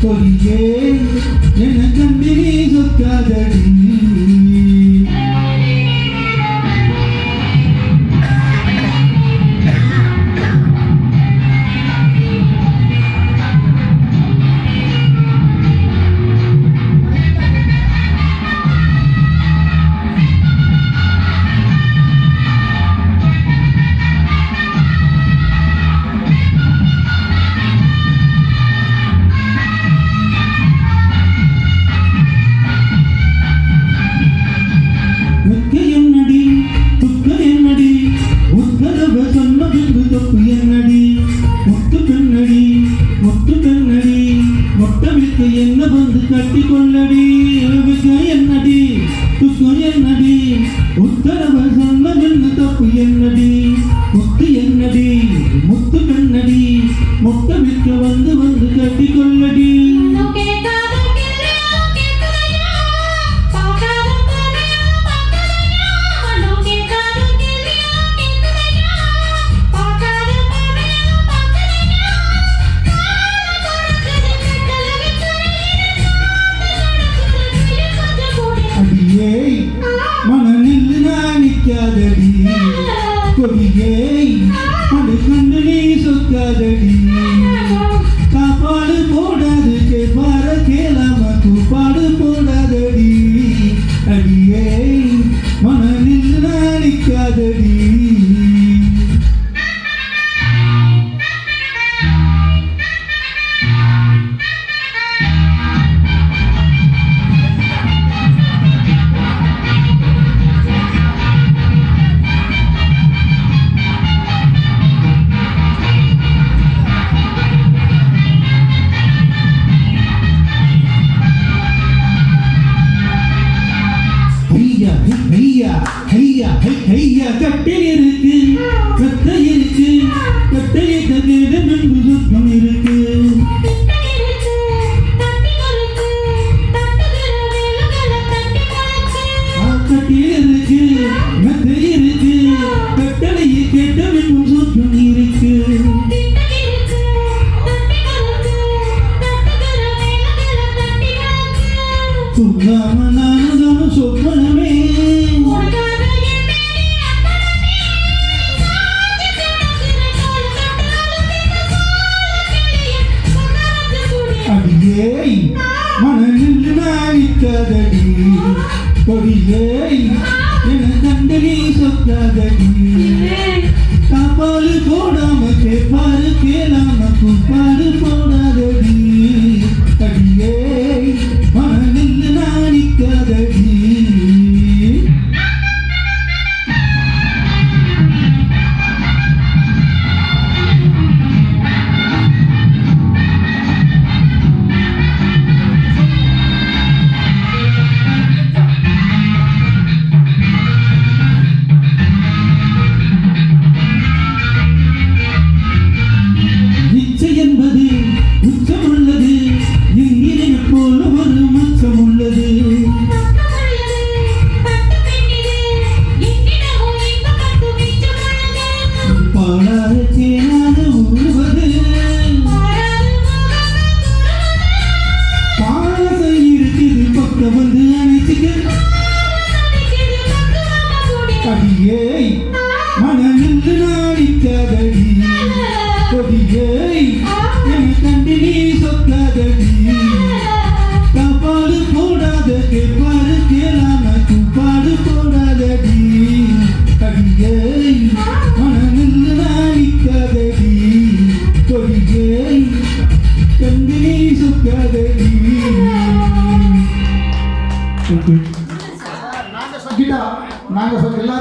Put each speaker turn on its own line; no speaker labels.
கொடியே என கண்டு நீ சொக்காதடி என்ன வந்து கட்டி கொள்ளடி என்னடி துக்கம் என்னடி உத்தரவ சொன்னதென்ன தப்பு என்னடி முத்து என்னடி முத்து பெண்ணடி முட்டை விற்க வந்து வந்து கட்டி கொள்ளடி மனநில் நிற்காதடி கொடியே அது கண்டு நீ சொக்காதடி காப்பாடு போடாது கேப்பார கேளாம கூப்பாடு போடாதடி அடியே மனநில் நிற்காதடி கட்டில் இருக்கு கத்தை இருக்கு கட்டையை தவிர சுத்தம் இருக்கு கட்டில் இருக்கு கத்தை இருக்கு கட்டளையை கேட்ட சுத்தம் இருக்கு சொல்லாம நானும் சொப்பனமே மனநில் நிற்காதடி கொடியே என கண்டு நீ சொக்காதடி காப்பாடு போடாம கேப்பாரு கேளாம கூப்பாடு போடாதடி அடியே மனநில் நிற்காதடி வந்து அடியே மனநில் நிற்காதடி கொடியே என கண்டு நீ சொக்காதடி காப்பாடு போடாத கேப்பாடு கேளாம கூப்பாடு போடாதடி அடியே மனநில் நிற்காதடி கொடியே கண்டு நீ சொக்காதடி நாங்க எல்லாரும்